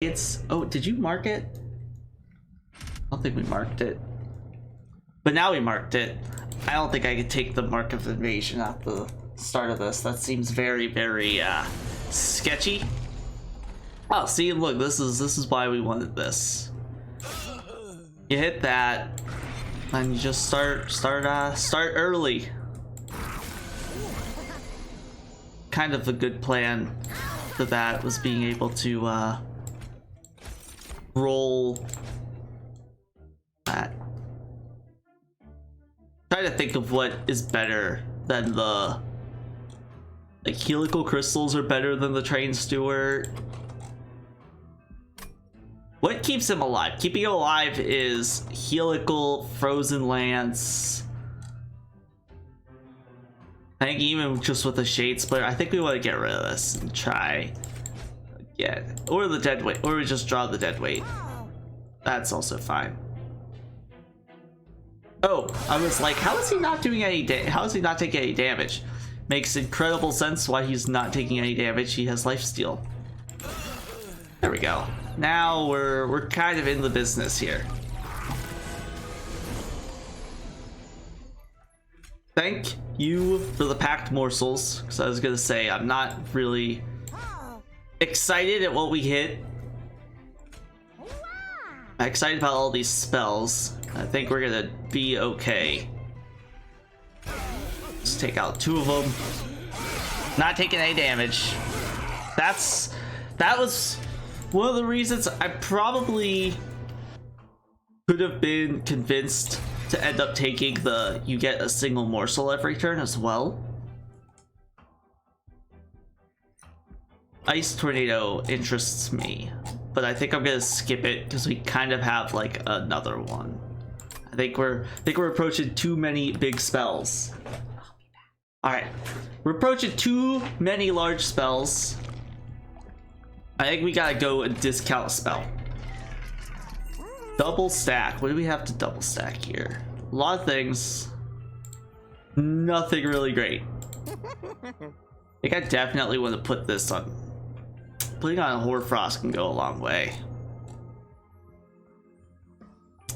It's... Oh, did you mark it? I don't think we marked it. But now we marked it. I don't think I could take the mark of invasion at the start of this. That seems very, very sketchy. Oh, see, look, this is why we wanted this. You hit that, and you just start early. Kind of a good plan for that was being able to roll that. Try to think of what is better than the, like, helical crystals are better than the train steward. What keeps him alive? Keeping him alive is helical, frozen lance. I think even just with the shade splitter, I think we want to get rid of this and try again. Or the dead weight, or we just draw the dead weight. That's also fine. Oh, I was like, how is he not doing any how is he not taking any damage? Makes incredible sense why he's not taking any damage. He has lifesteal. There we go. Now we're kind of in the business here. Thank you for the packed morsels, because I was gonna say I'm not really excited at what we hit. I'm excited about all these spells. I think we're gonna be okay. Let's take out 2 of them. Not taking any damage. That was one of the reasons I probably could have been convinced to end up taking the you get a single morsel every turn as well. Ice Tornado interests me, but I think I'm gonna skip it because we kind of have like another one. I think we're approaching too many big spells. All right, we're approaching too many large spells. I think we gotta go and discount a spell. Double stack. What do we have to double stack here? A lot of things. Nothing really great. I think I definitely want to put this on. Putting on a Hoarfrost can go a long way.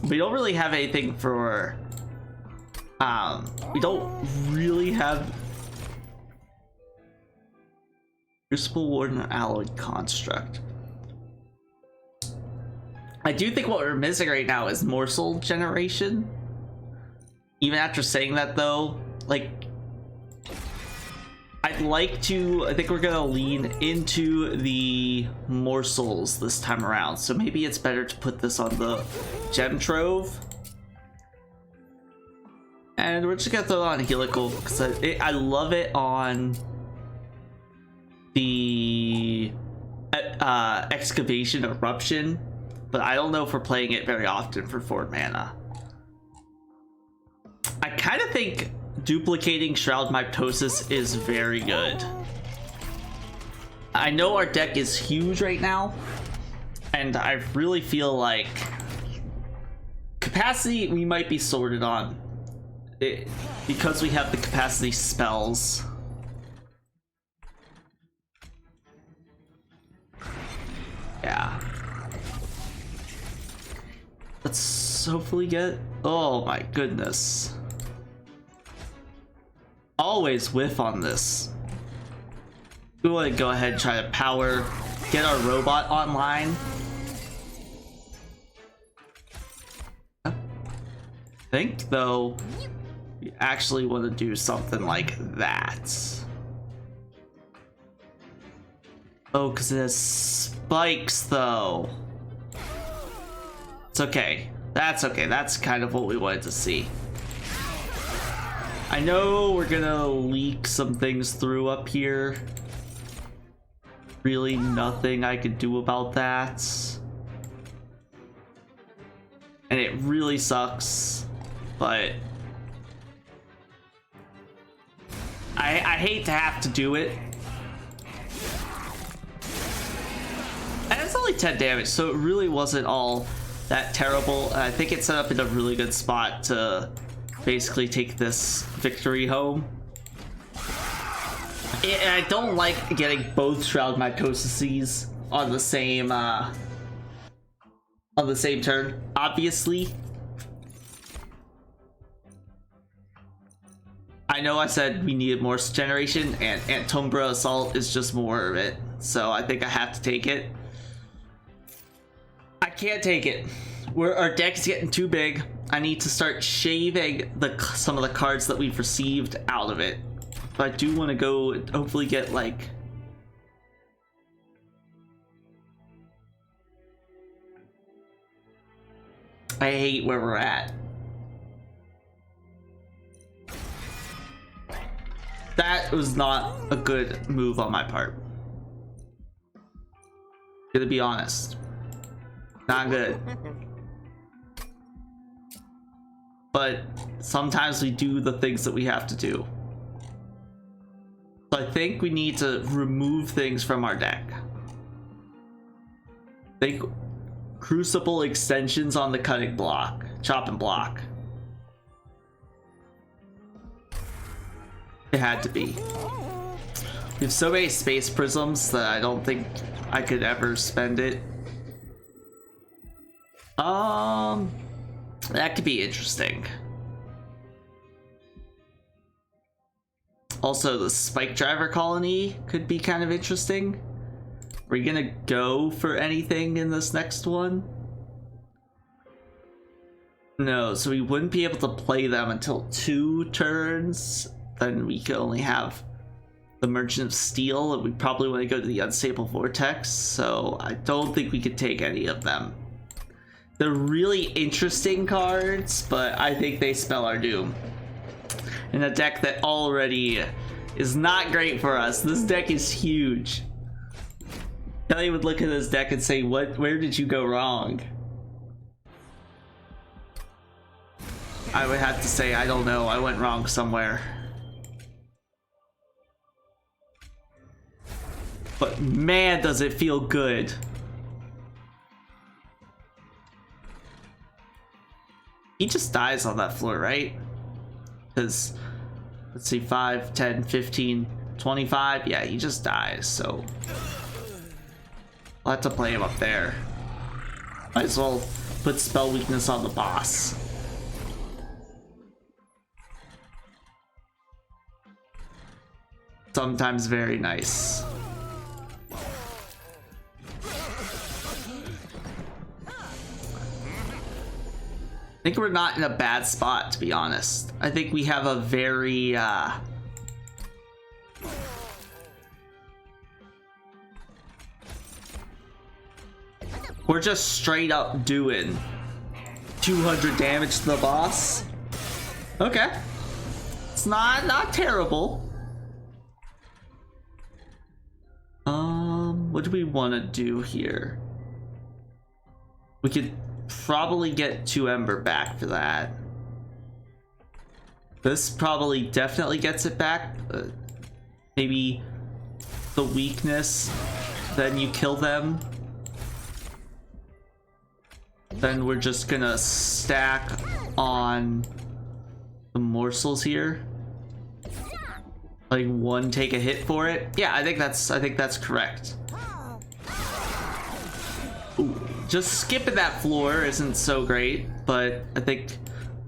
We don't really have anything for... we don't really have... Crucible Warden Alloyed Construct. I do think what we're missing right now is morsel generation. Even after saying that though, like, I'd like to, I think we're gonna lean into the morsels this time around. So maybe it's better to put this on the gem trove. And we're just gonna throw it on helical because I love it on the excavation eruption. But I don't know if we're playing it very often for 4 mana. I kind of think duplicating Shroud Mitosis is very good. I know our deck is huge right now, and I really feel like capacity we might be sorted on because we have the capacity spells. Yeah. Let's hopefully get... Oh my goodness. Always whiff on this. We want to go ahead and try to power, get our robot online. I think, though, we actually want to do something like that. Oh, because it has spikes, though. It's okay. That's okay. That's kind of what we wanted to see. I know we're gonna leak some things through up here. Really nothing I could do about that. And it really sucks, but I hate to have to do it. And it's only 10 damage, so it really wasn't all that terrible. I think it set up in a really good spot to basically take this victory home. And I don't like getting both Shroud Mitosises on the same on the same turn, obviously. I know I said we needed more generation, and Antombra Assault is just more of it. So I think I have to take it. I can't take it. Our deck is getting too big. I need to start shaving some of the cards that we've received out of it. But I do want to go hopefully get like... I hate where we're at. That was not a good move on my part. Gonna be honest. Not good. But sometimes we do the things that we have to do. So I think we need to remove things from our deck. I think Crucible extensions on the cutting block. Chopping block. It had to be. We have so many space prisms that I don't think I could ever spend it. That could be interesting. Also, the Spike Driver colony could be kind of interesting. Are we gonna go for anything in this next one? No, so we wouldn't be able to play them until 2 turns. Then we could only have the Merchant of Steel, and we probably want to go to the Unstable Vortex, so I don't think we could take any of them. They're really interesting cards, but I think they spell our doom. In a deck that already is not great for us. This deck is huge. Kelly would look at this deck and say, where did you go wrong? I would have to say, I don't know, I went wrong somewhere. But man, does it feel good. He just dies on that floor, right? Because, let's see, 5, 10, 15, 25. Yeah, he just dies, so I'll have to play him up there. Might as well put spell weakness on the boss. Sometimes very nice. I think we're not in a bad spot, to be honest. I think we have a very we're just straight up doing 200 damage to the boss. Okay. It's not terrible. What do we want to do here? We could probably get 2 Ember back for that. This probably definitely gets it back. Maybe the weakness, then you kill them. Then we're just gonna stack on the morsels here. Like 1 take a hit for it. Yeah, I think that's correct. Ooh, just skipping that floor isn't so great, but I think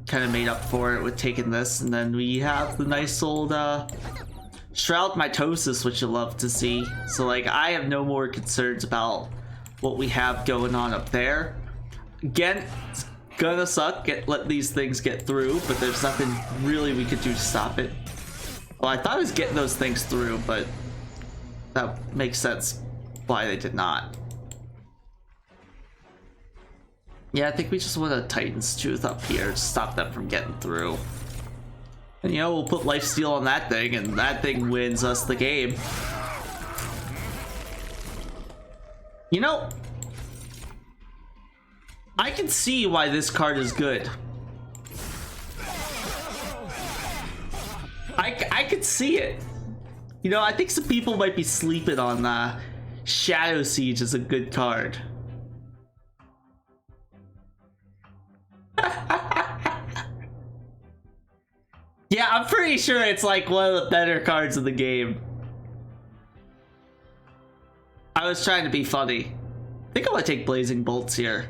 kind of made up for it with taking this. And then we have the nice old Shroud Mitosis, which you love to see. So like, I have no more concerns about what we have going on up there. Again, it's gonna suck, let these things get through, but there's nothing really we could do to stop it. Well, I thought I was getting those things through, but that makes sense why they did not. Yeah, I think we just want a Titan's Tooth up here to stop them from getting through. And you know, we'll put Lifesteal on that thing, and that thing wins us the game. You know, I can see why this card is good. I could see it. You know, I think some people might be sleeping on Shadow Siege as a good card. Yeah, I'm pretty sure it's like one of the better cards in the game. I was trying to be funny. I think I'm gonna take Blazing Bolts here.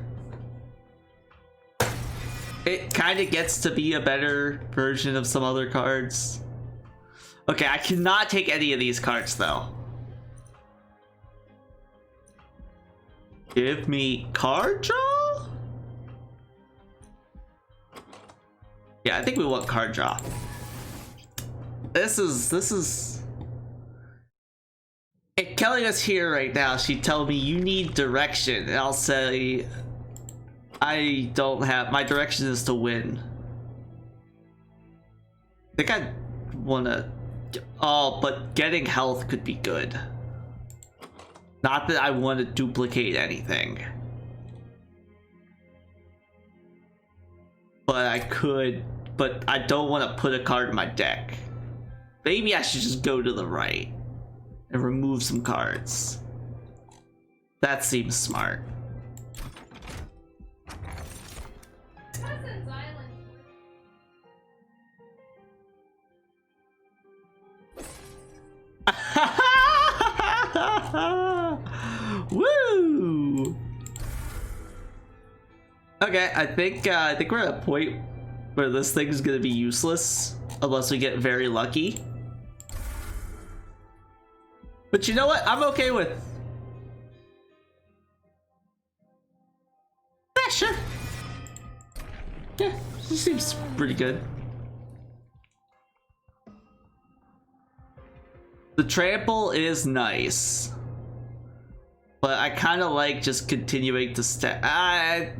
It kind of gets to be a better version of some other cards. Okay, I cannot take any of these cards though. Give me card draw? Yeah, I think we want card draw. This is if Kelly was here right now, she'd tell me you need direction, and I'll say I don't have, my direction is to win. I think I wanna, oh, but getting health could be good. Not that I want to duplicate anything. But I could, but I don't want to put a card in my deck. Maybe I should just go to the right and remove some cards. That seems smart. Woo! Okay, I think we're at a point where this thing is gonna be useless unless we get very lucky. But you know what? I'm okay with. Yeah, sure. Yeah, this seems pretty good. The trample is nice, but I kind of like just continuing to step. I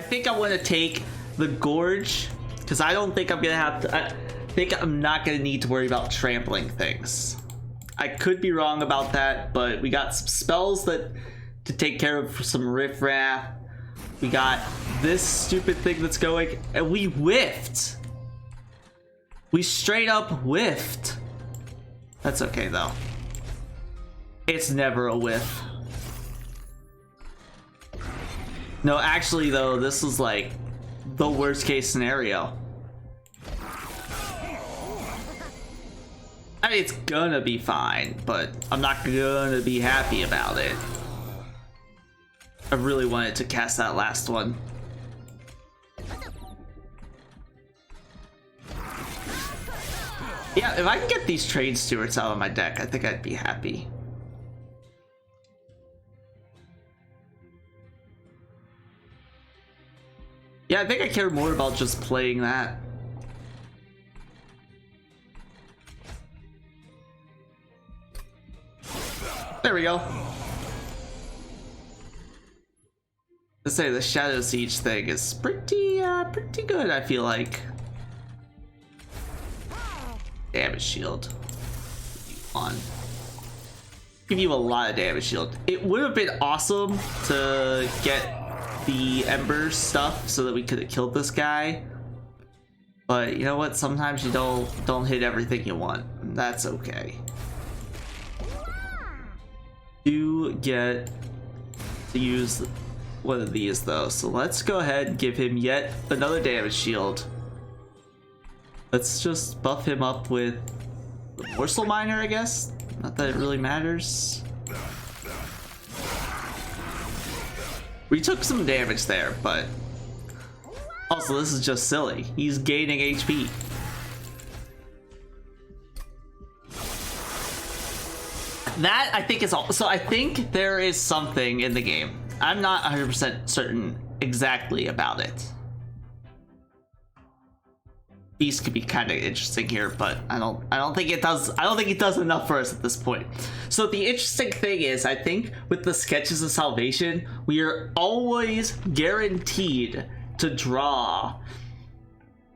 think I want to take the gorge because I don't think I'm gonna have to. I think I'm not gonna need to worry about trampling things. I could be wrong about that, but we got some spells that to take care of some riffraff. We got this stupid thing that's going, and we whiffed. We straight up whiffed. That's okay though. It's never a whiff. No, actually though, this is like the worst case scenario. I mean, it's gonna be fine, but I'm not gonna be happy about it. I really wanted to cast that last one. Yeah, if I can get these trade stewards out of my deck, I think I'd be happy. Yeah, I think I care more about just playing that. There we go. Let's say the Shadow Siege thing is pretty good, I feel like. Damage shield. Give you a lot of damage shield. It would have been awesome to get the Ember stuff so that we could have killed this guy. But you know what? Sometimes you don't hit everything you want. That's okay. You get to use one of these though, so let's go ahead and give him yet another damage shield. Let's just buff him up with the Morsel Miner, I guess. Not that it really matters. We took some damage there, but also this is just silly. He's gaining HP. That I think is all. So I think there is something in the game. I'm not 100% certain exactly about it. Beast could be kind of interesting here, but I don't think it does. I don't think it does enough for us at this point. So the interesting thing is, I think with the Sketches of Salvation, we are always guaranteed to draw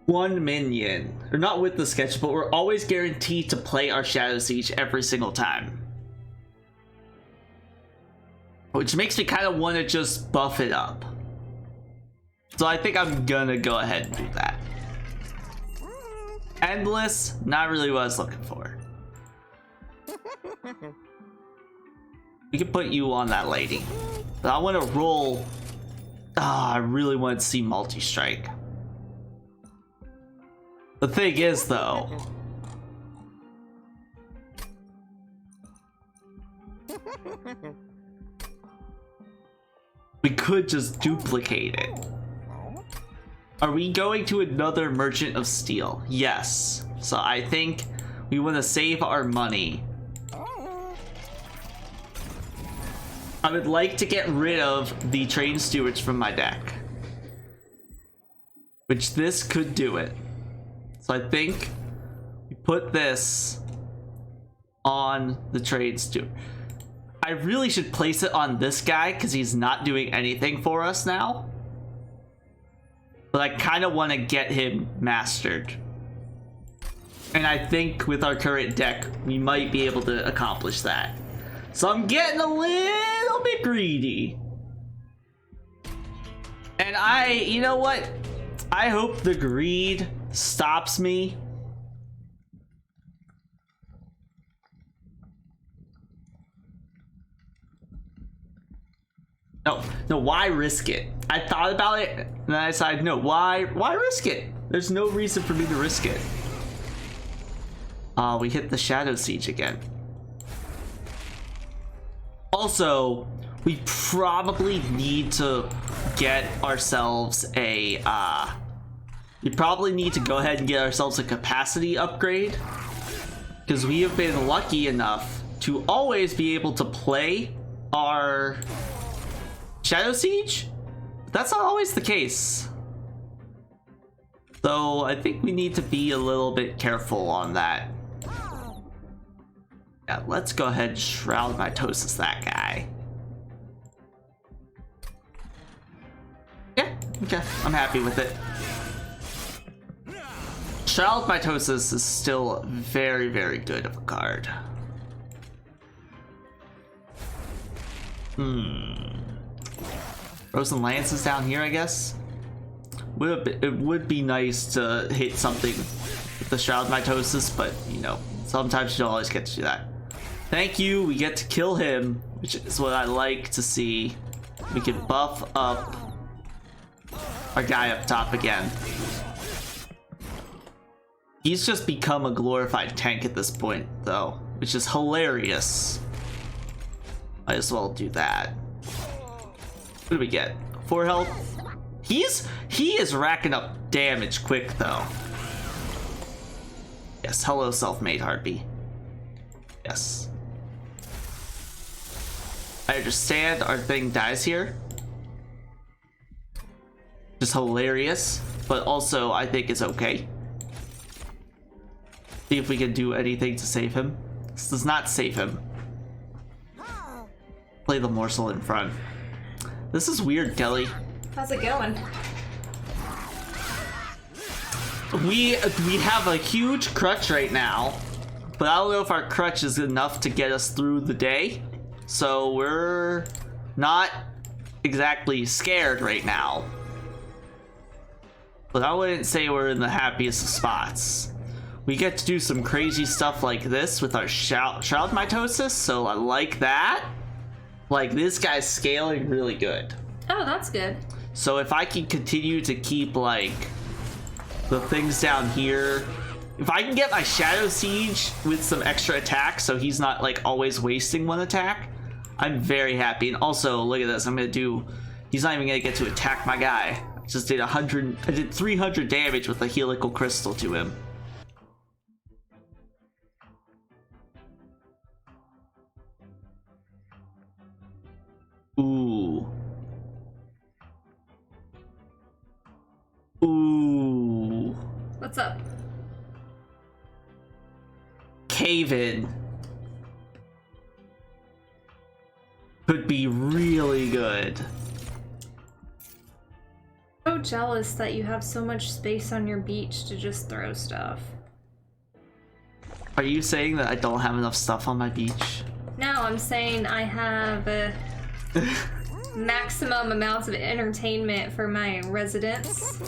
one minion, or not with the sketch, but we're always guaranteed to play our Shadow Siege every single time, which makes me kind of want to just buff it up. So I think I'm gonna go ahead and do that. Endless, not really what I was looking for. We can put you on that lady. But I want to roll. I really want to see multi-strike. The thing is, though, We could just duplicate it. Are we going to another Merchant of Steel? Yes. So I think we want to save our money. I would like to get rid of the Trained Stewards from my deck. Which this could do it. So I think we put this on the Trained Steward. I really should place it on this guy because he's not doing anything for us now. But I kind of want to get him mastered. And I think with our current deck, we might be able to accomplish that. So I'm getting a little bit greedy. And you know what? I hope the greed stops me. No, why risk it? I thought about it, and then I decided, no, why risk it? There's no reason for me to risk it. We hit the Shadow Siege again. Also, we probably need to get ourselves a, we probably need to go ahead and get ourselves a capacity upgrade. Because we have been lucky enough to always be able to play our Shadow Siege. But that's not always the case. So I think we need to be a little bit careful on that. Yeah, let's go ahead and Shroud Mitosis that guy. Yeah, okay, I'm happy with it. Shroud Mitosis is still very, very good of a card. Frozen Lance is down here, I guess. It would be nice to hit something with the Shroud Mitosis, but you know, sometimes you don't always get to do that. Thank you, we get to kill him, which is what I like to see. We can buff up our guy up top again. He's just become a glorified tank at this point, though, which is hilarious. Might as well do that. What do we get? 4 health? He is racking up damage quick, though. Yes, hello, self-made Harpy. Yes. I understand our thing dies here. Just hilarious, but also I think it's okay. See if we can do anything to save him. This does not save him. Play the morsel in front. This is weird, Kelly. How's it going? We have a huge crutch right now, but I don't know if our crutch is enough to get us through the day. So we're not exactly scared right now. But I wouldn't say we're in the happiest of spots. We get to do some crazy stuff like this with our Shroud Mitosis, so I like that. Like, this guy's scaling really good. Oh, that's good. So if I can continue to keep, like, the things down here. If I can get my Shadow Siege with some extra attacks so he's not, like, always wasting one attack, I'm very happy. And also, look at this. I'm going to do... He's not even going to get to attack my guy. I just did 100... I did 300 damage with a Helical Crystal to him. Ooh. Ooh. What's up? Cave in. Could be really good. So jealous that you have so much space on your beach to just throw stuff. Are you saying that I don't have enough stuff on my beach? No, I'm saying I have maximum amounts of entertainment for my residents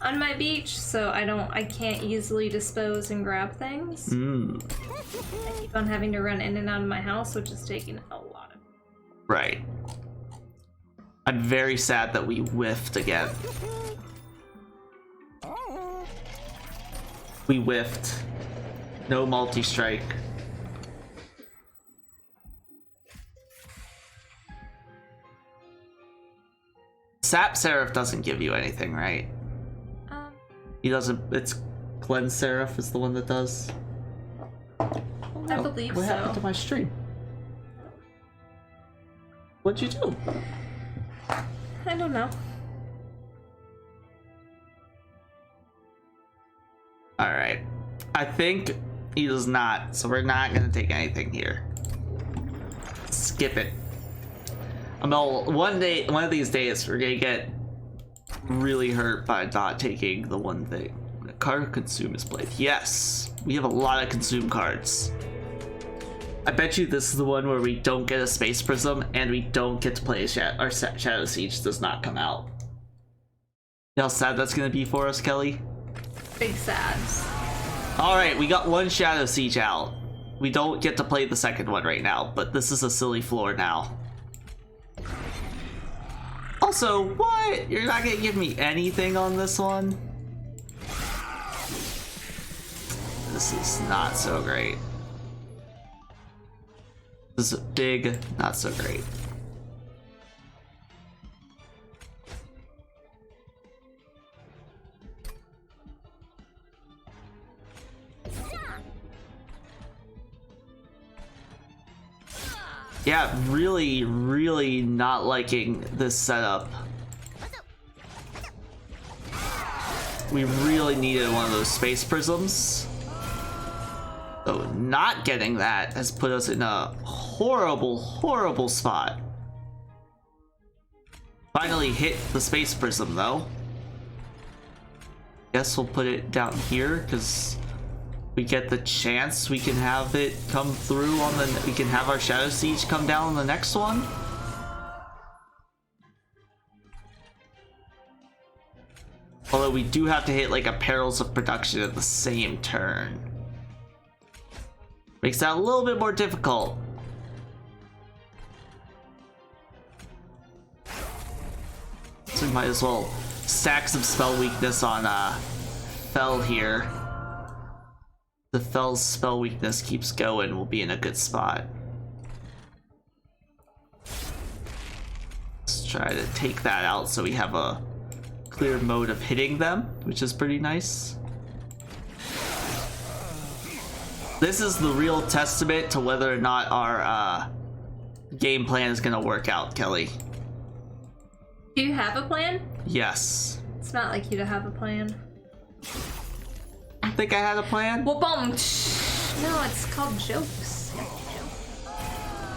on my beach, so I can't easily dispose and grab things. I keep on having to run in and out of my house, which is taking a lot of... Right. I'm very sad that we whiffed again. We whiffed. No multi-strike. Sap Seraph doesn't give you anything, right? He doesn't. It's Glen Seraph is the one that does. I believe what so. What happened to my stream? What'd you do? I don't know. Alright. I think he does not, so we're not gonna take anything here. Skip it. One of these days, we're gonna get really hurt by not taking the one thing. The card consume is played. Yes, we have a lot of consume cards. I bet you this is the one where we don't get a Space Prism and we don't get to play our Shadow Siege does not come out. You know how sad that's gonna be for us, Kelly? Big sad. Alright, we got one Shadow Siege out. We don't get to play the second one right now, but this is a silly floor now. Also, what? You're not gonna give me anything on this one? This is not so great. This is big, not so great. Yeah, really not liking this setup. We really needed one of those Space Prisms. So not getting that has put us in a horrible spot. Finally hit the Space Prism though. Guess we'll put it down here because we get the chance we can have it come through on the, we can have our Shadow Siege come down on the next one. Although we do have to hit like a Perils of Production at the same turn. Makes that a little bit more difficult. So we might as well stack some spell weakness on Fel here. The Fel's spell weakness keeps going, we'll be in a good spot. Let's try to take that out so we have a clear mode of hitting them, which is pretty nice. This is the real testament to whether or not our game plan is gonna work out, Kelly. Do you have a plan? Yes. It's not like you to have a plan. I think I had a plan. Well, boom. No, it's called jokes.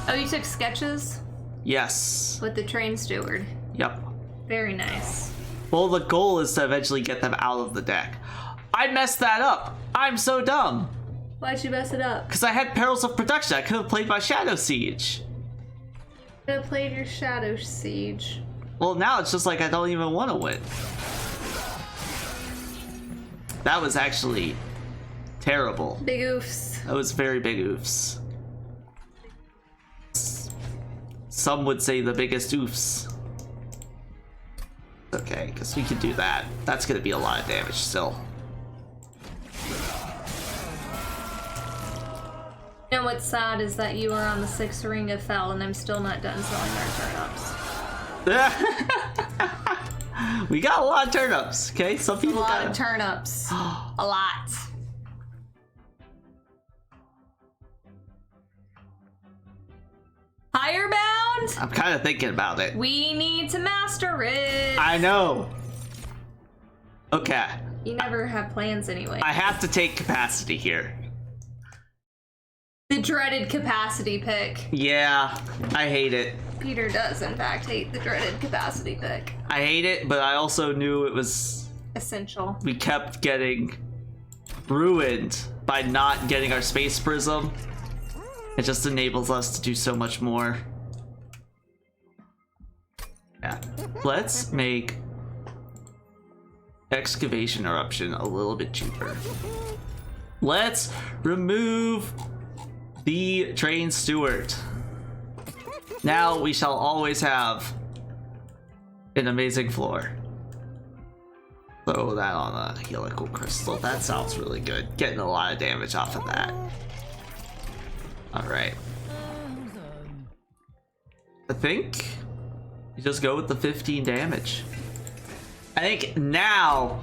Oh, you took sketches? Yes. With the train steward. Yep. Very nice. Well, the goal is to eventually get them out of the deck. I messed that up. I'm so dumb. Why'd you mess it up? Because I had Perils of Production. I could have played my Shadow Siege. You could have played your Shadow Siege. Well, now it's just like I don't even want to win. That was actually terrible. Big oofs. That was very big oofs. Some would say the biggest oofs. Okay, because we can do that. That's going to be a lot of damage still. You know what's sad is that you are on the 6th ring of Fel and I'm still not done selling our turnips. We got a lot of turnips, okay? Some people A lot got of turnips. A lot. Firebound? I'm kind of thinking about it. We need to master it. I know. Okay. You never have plans anyway. I have to take capacity here. The dreaded capacity pick. Yeah, I hate it. Peter does, in fact, hate the dreaded capacity pick. I hate it, but I also knew it was... Essential. We kept getting ruined by not getting our Space Prism. It just enables us to do so much more. Yeah. Let's make Excavation Eruption a little bit cheaper. Let's remove the Train Steward. Now we shall always have an amazing floor. Throw that on a helical crystal. That sounds really good. Getting a lot of damage off of that. Alright. I think You just go with the 15 damage. I think now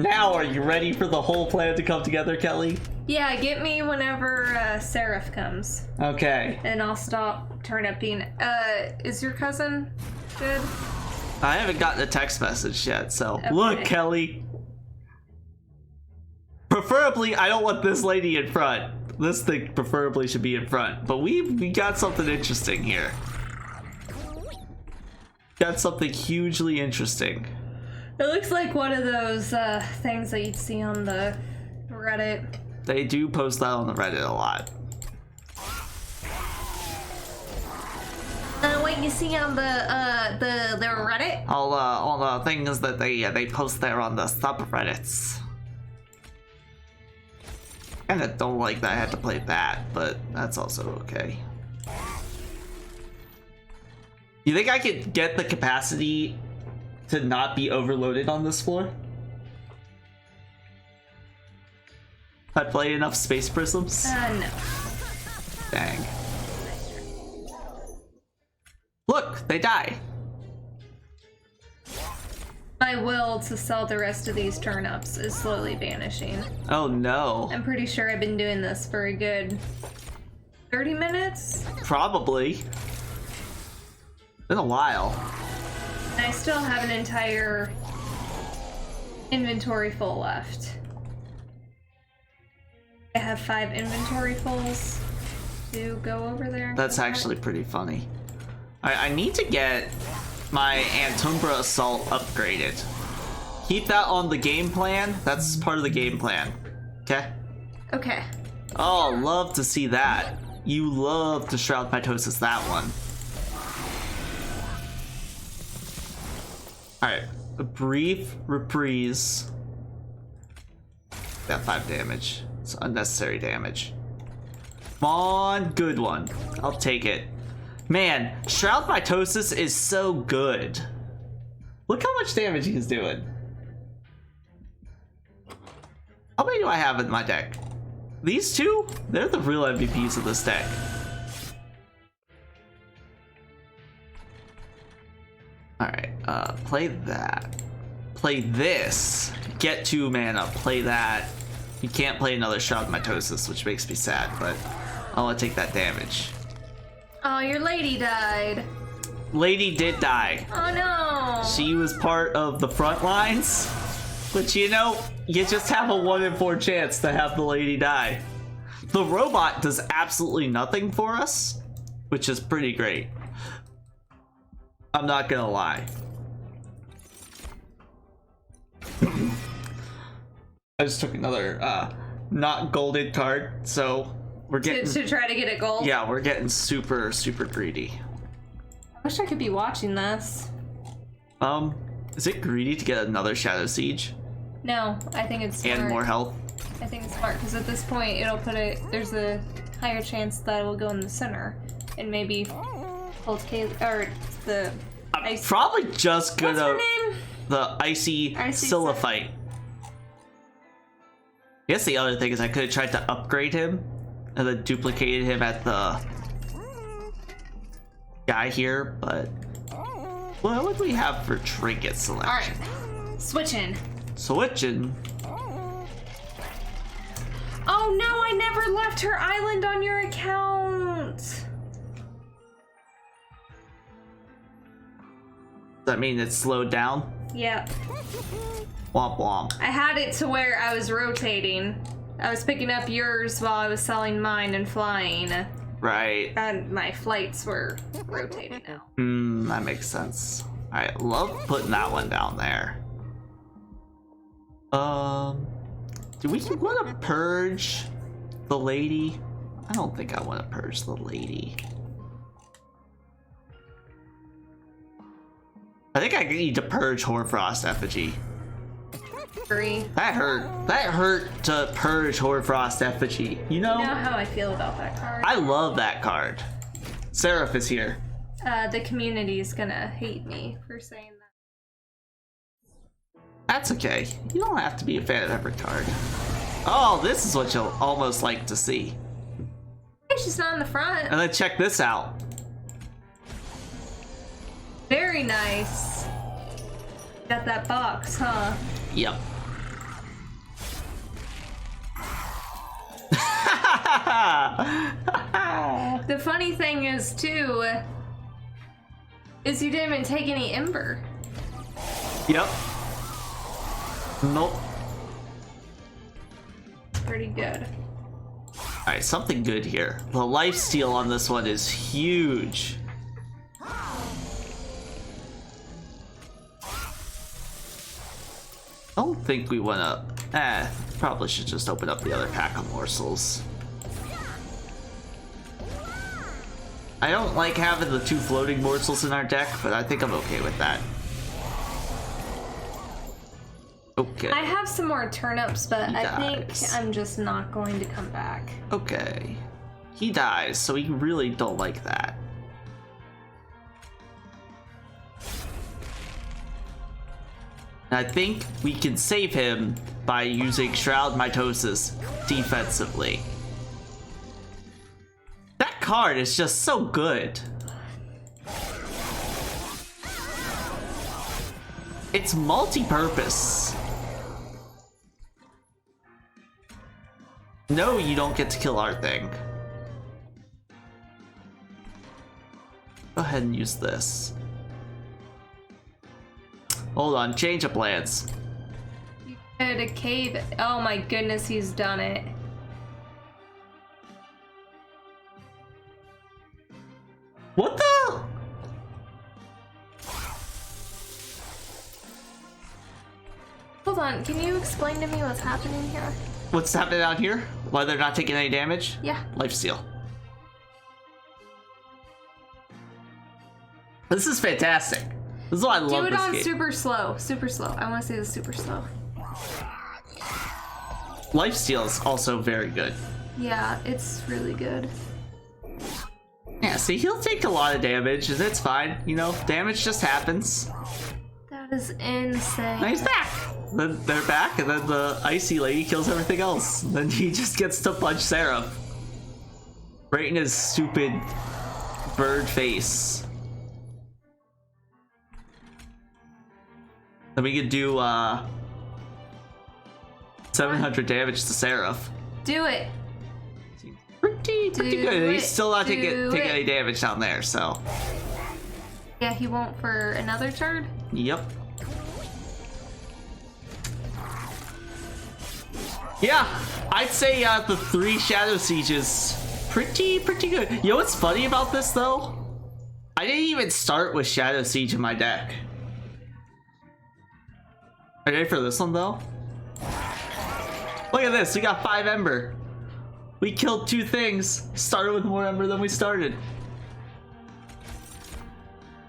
are you ready for the whole plan to come together, Kelly? Yeah, get me whenever Seraph comes. Okay. And I'll stop turniping. Is your cousin good? I haven't gotten a text message yet, so Okay. Look, Kelly. Preferably, I don't want this lady in front. This thing preferably should be in front, but we got something interesting here. Got something hugely interesting. It looks like one of those things that you'd see on the Reddit. They do post that on the Reddit a lot. What you see on the Reddit? All the things that they post there on the subreddits. Kinda don't like that I had to play that, but that's also okay. You think I could get the capacity to not be overloaded on this floor? If I play enough space prisms? No. Dang. Look, they die. My will to sell the rest of these turnips is slowly vanishing. Oh no. I'm pretty sure I've been doing this for a good 30 minutes. Probably. Been a while. And I still have an entire inventory full left. I have 5 inventory fulls to go over there. That's actually pretty funny. I need to get my Antumbra Assault upgraded. Keep that on the game plan. That's part of the game plan. Okay? Okay. Oh, love to see that. You love to Shroud Mitosis that one. Alright. A brief reprise. That 5 damage. It's unnecessary damage. Come on, good one. I'll take it. Man, Shroud Mitosis is so good. Look how much damage he's doing. How many do I have in my deck? These two? They're the real MVPs of this deck. Alright, play that. Play this. Get 2 mana, play that. You can't play another Shroud Mitosis, which makes me sad, but I want to take that damage. Oh, your lady died. Lady did die. Oh no. She was part of the front lines, but you know, you just have a 1 in 4 chance to have the lady die. The robot does absolutely nothing for us, which is pretty great. I'm not gonna lie. I just took another not golded card, so we're getting to try to get it gold? Yeah, we're getting super greedy. I wish I could be watching this. Is it greedy to get another Shadow Siege? No, I think it's smart. And more health? I think it's smart, because at this point, it'll put it, there's a higher chance that it will go in the center, and maybe hold or the ice. Probably just What's her gonna name? the icy Siliphyte. I guess the other thing is I could have tried to upgrade him and then duplicated him at the guy here, but what would we have for trinket selection? Alright, switching. Switching? Oh no, I never left her island on your account. Does that mean it's slowed down? Yeah. Womp womp. I had it to where I was rotating. I was picking up yours while I was selling mine and flying. Right. And my flights were rotating now. That makes sense. I love putting that one down there. Do we want to purge the lady? I don't think I want to purge the lady. I think I need to purge Hoarfrost Effigy. Agree. That hurt. That hurt to purge Hoarfrost Effigy. You know how I feel about that card. I love that card. Seraph is here. The community is gonna hate me for saying that. That's okay. You don't have to be a fan of every card. Oh, this is what you'll almost like to see. Hey, she's not in the front. And then check this out. Very nice. Got that box, huh? Yep. The funny thing is, too, is you didn't even take any Ember. Yep. Nope. Pretty good. Alright, something good here. The lifesteal on this one is huge. I don't think we wanna... probably should just open up the other pack of morsels. I don't like having the 2 floating morsels in our deck, but I think I'm okay with that. Okay. I have some more turnips, but He I think dies. I'm just not going to come back. Okay. He dies, so we really don't like that. I think we can save him by using Shroud Mitosis defensively. That card is just so good. It's multi-purpose. No, you don't get to kill our thing. Go ahead and use this. Hold on, change of plans. You could a cave. Oh my goodness, he's done it. What the? Hold on, can you explain to me what's happening here? What's happening out here? Why they're not taking any damage? Yeah. Lifesteal. This is fantastic. This is why I love Do it this on game. super slow. Super slow. I want to see the super slow. Lifesteal is also very good. Yeah, it's really good. Yeah, see, he'll take a lot of damage, and it's fine. You know, damage just happens. That is insane. Now he's back. Then they're back, and then the icy lady kills everything else. Then he just gets to punch Seraph. Right in his stupid bird face. Then we could do 700 damage to Seraph. Do it. Pretty Do good. it. He's still not taking Do it. any damage down there, so. Yeah, he won't for another turn. Yep. Yeah, I'd say the 3 Shadow Sieges pretty good. You know what's funny about this though? I didn't even start with Shadow Siege in my deck. Are you ready for this one though? Look at this, we got 5 Ember. We killed 2 things, started with more Ember than we started.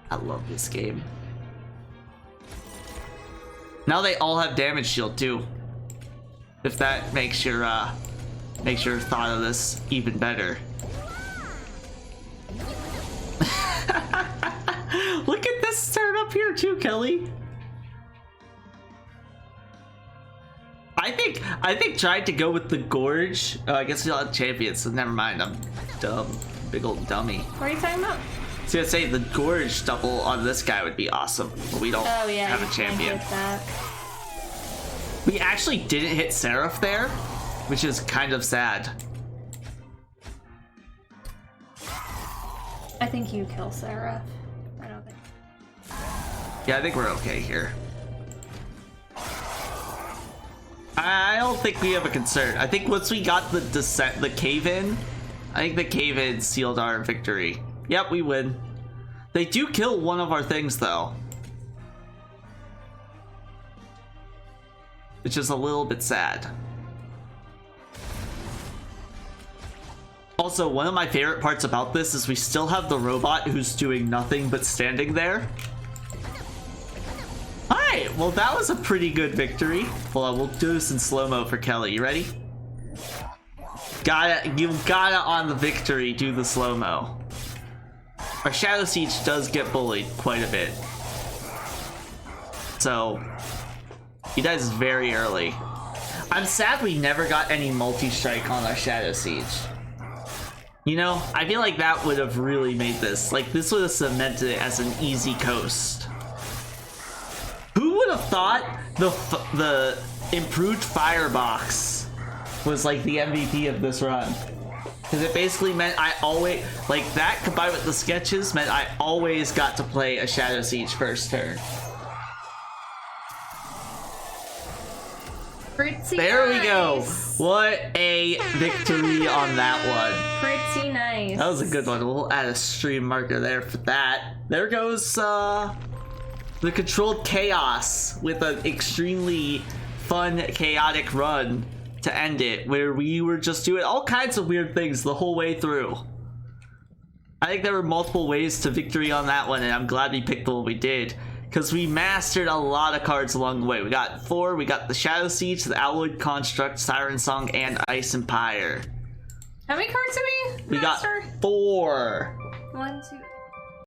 I love this game. Now they all have damage shield too. If that makes your thought of this even better. Look at this turn up here too, Kelly. I think trying to go with the Gorge. I guess we don't have champions, so never mind. I'm dumb, big old dummy. What are you talking about? So I'd say the Gorge double on this guy would be awesome, but we don't Oh yeah, have you a can't champion. get that. We actually didn't hit Seraph there, which is kind of sad. I think you kill Sarah. I don't think. Yeah, I think we're okay here. I don't think we have a concern. I think once we got the descent, the cave-in, I think the cave-in sealed our victory. Yep, we win. They do kill one of our things, though. Which is a little bit sad. Also, one of my favorite parts about this is we still have the robot who's doing nothing but standing there. Alright, well that was a pretty good victory. Well, we'll do this in slow-mo for Kelly. You ready? You gotta on the victory do the slow-mo. Our Shadow Siege does get bullied quite a bit. So, he dies very early. I'm sad we never got any multi-strike on our Shadow Siege. You know, I feel like that would have really made this. Like, this would have cemented it as an easy coast. Who would have thought the improved firebox was like the MVP of this run? Because it basically meant I always, like, that combined with the sketches meant I always got to play a Shadow Siege first turn. Pretty There nice. we go. What a victory on that one. Pretty nice. That was a good one. We'll add a stream marker there for that. There goes the controlled chaos with an extremely fun, chaotic run to end it, where we were just doing all kinds of weird things the whole way through. I think there were multiple ways to victory on that one, and I'm glad we picked the one we did, because we mastered a lot of cards along the way. We got 4. We got the Shadow Siege, the Alloyed Construct, Siren Song, and Ice Empire. How many cards did we We got master? 4. 1, 2.